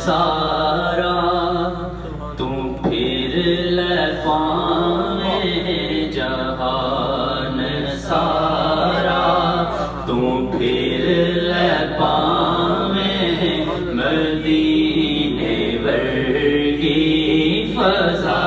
سارا تو پھر لے پاویں جہان سارا تو پھر لے پاویں مدینے ورگی فضا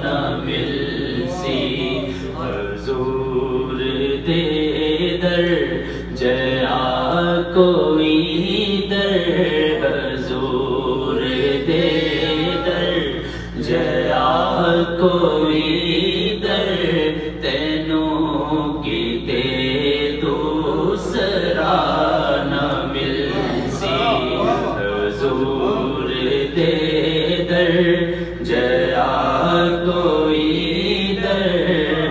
نہ مل سی حضور دے در جیا کوئی در حضور دے در جیا کوئی در تینوں کتے دوسرا نہ مل سی حضور دے در جیا کوئی در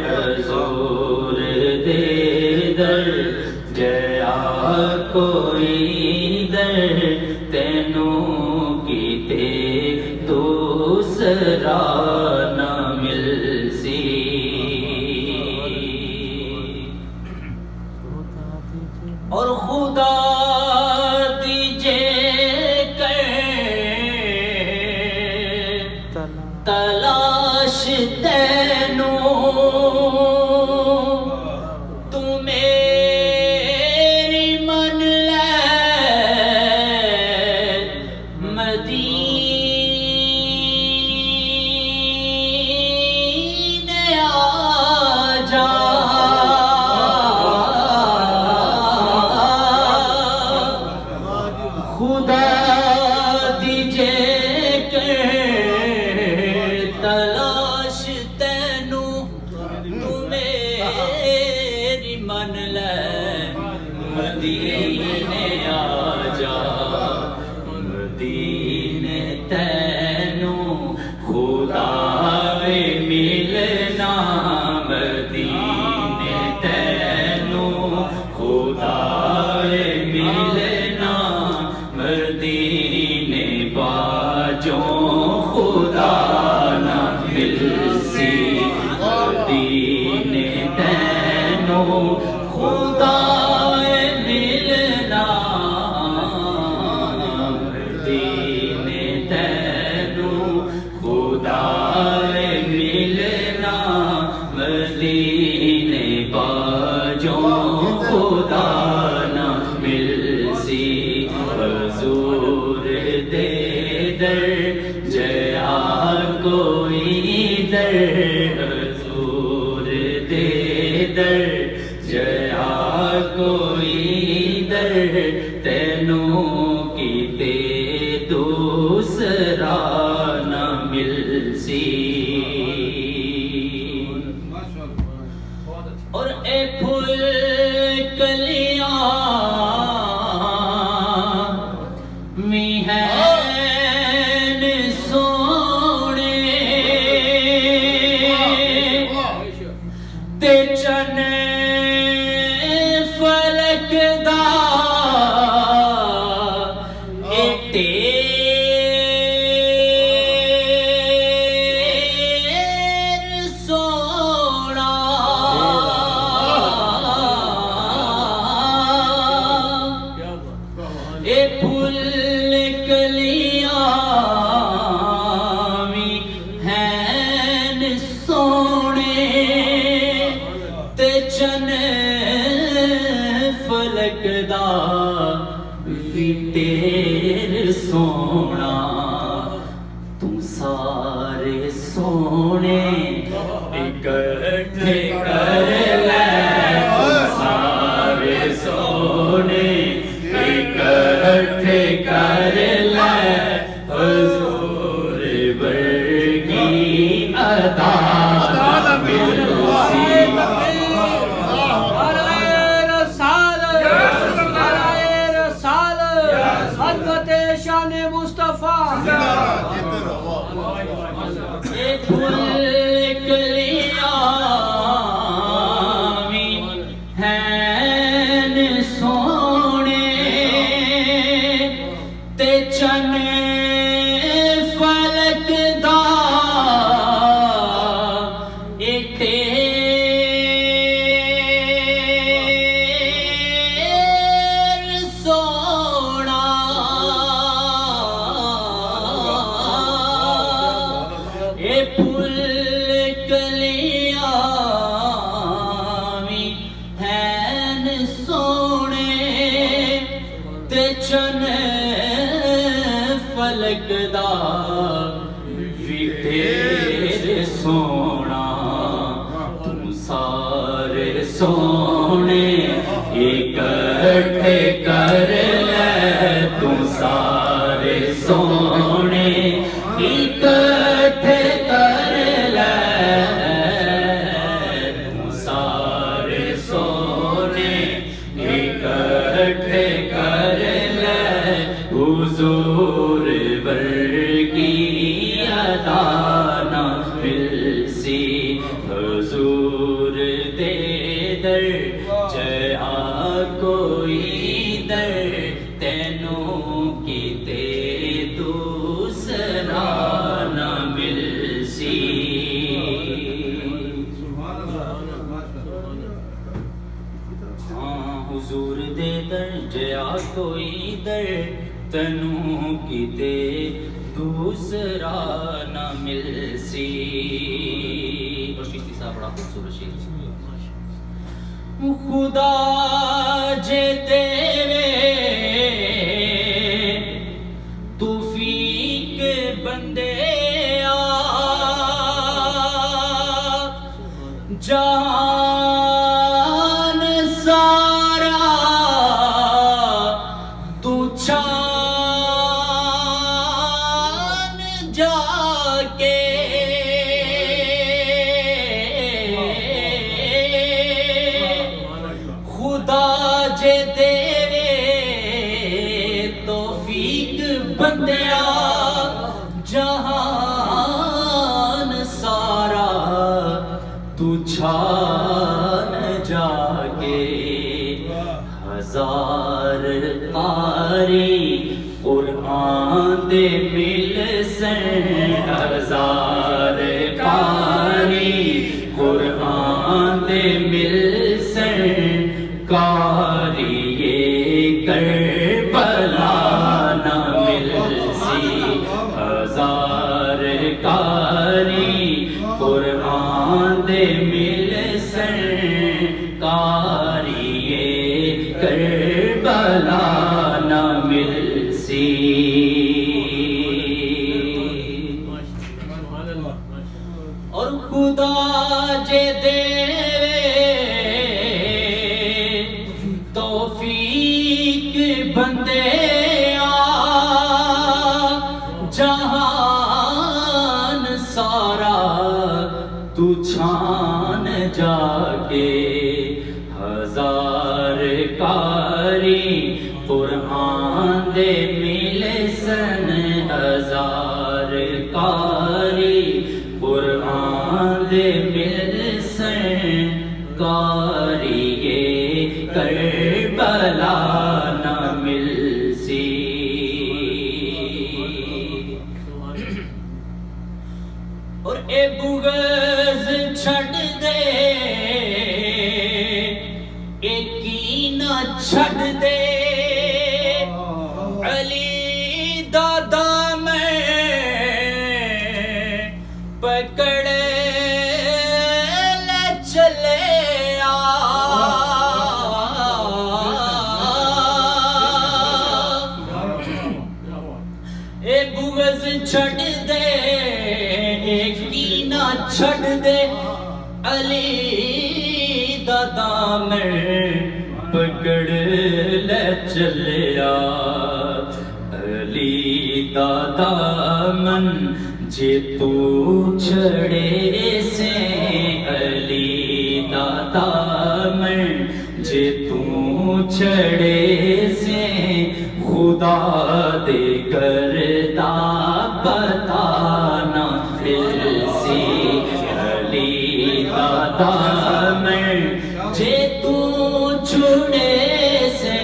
حضور دے در جیا کوئی در تینوں کتے دوسرا نہ مل سی اور خدا دیجے کر تلاش تینوں تو میری من لے مدینے آ جا خدا دیجے کہ تلاش تینوں تو میری من لے مدینے آ جا مدینے تینوں خدا وے ملنا مدینے تینوں خدا وے ملنا مدینے باجوں خدا نہ مل سی مدینے تینوں خدا وے ملنا مدینے تینوں خدا وے ملنا مدینے باجوں خدا نہ مل سی حضور دے در جیا کوئی در حضور دے در جیا کوئی در تینوں کتے دوسرا نہ مل سی اور اے پھول کلیاں میہن سونے تے چن فلک دا اے تیر سونا اے پھول کلیاں میہن سونے تے چن فلک دا وی تیر سونا تو سارے سونے اکٹھے کر لے سارے سونے اکٹھے کر لے حضور ورگی عطا نہ مل سی شان مصطفیٰ ایک پھول کلیاں میہن سونے تے چن فلک دا اے تیر سونا فلک دا وی تیرے سونا تو سارے سونے اکٹھے کر لے تو سارے سونے اکٹھے کر لے تو سارے سونے اکٹھے کر لے حضور ورگی ادا نہ ملسی حضور دے در جہا کوئی در تینوں کیتے دوسرا نہ ملسی ہاں حضور دے در جہا کوئی در تینوں کیتے دوسرا نہ ملسی بڑا خوبصورت شعر خدا جے دیوے توفیق بندے جہان سارا تو چھان جا کے خدا جے دیوے توفیق بندیا جہان سارا تو چھان جا کے ہزار قاری قرآن دے مل سن ہزار قاری قرآن دے مل سن کاری کربلا نہ ملسی ہزار کاری قرآن دے مل سن کاری کربلا نہ ملسی اور خدا جے دے توفیق بندے جہان سارا تو چھان جا کے ہزار کاری قرآن دے مل سن ہزار کاری قرآن دے مل سن کاری کربلا نہ ملسی اور اے بغض چھڑ دے اے کینہ چھڑ دے علی دادا میں پکڑ لے چلے اے بغض چھڑ دے اے کینہ چھڑ دے علی دادا میں پکڑ لے چلیا علی دادا من جے تو چھڑے سے علی دادا من جے تو چھڑے سے خدا دے کردہ پتا نہ ملسی علی دادا میں جے تو چھڑے سے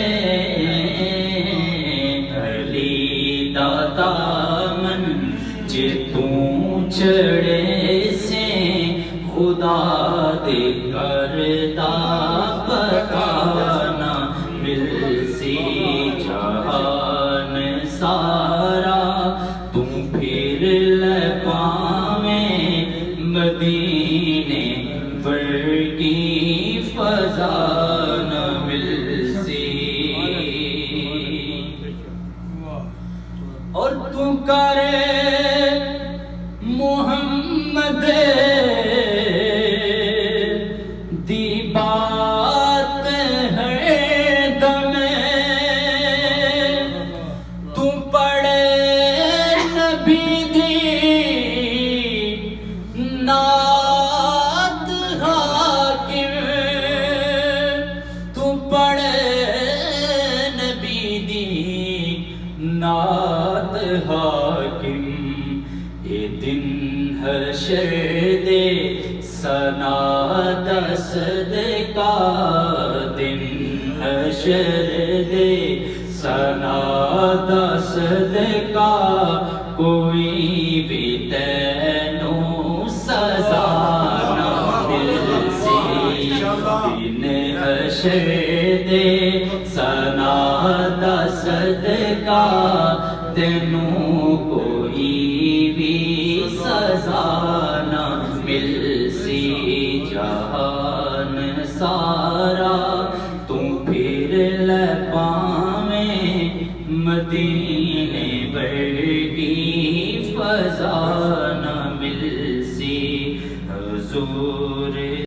علی دادا من جے تو چھڑے سے خدا دے کردہ پتا نہ ملسی جہان سارا تم پھر لے پاویں مدینے ورگی فضا نہ ملسی اور تو کرے محمد دی بات ہے دم تو پڑھے نبی دی نعت حاکم تو پڑھے نبی دی نعت حاکم اے دن حشر دے سنا دا صدقہ دن حشر دے سنا دا صدقہ کوئی بھی تینوں سزا نہ مل سی دن حشر دے سنا دا صدقہ تینوں کوئی بھی سزا نہ مل سی جہان سارا تم پھر لے پاویں مدینہ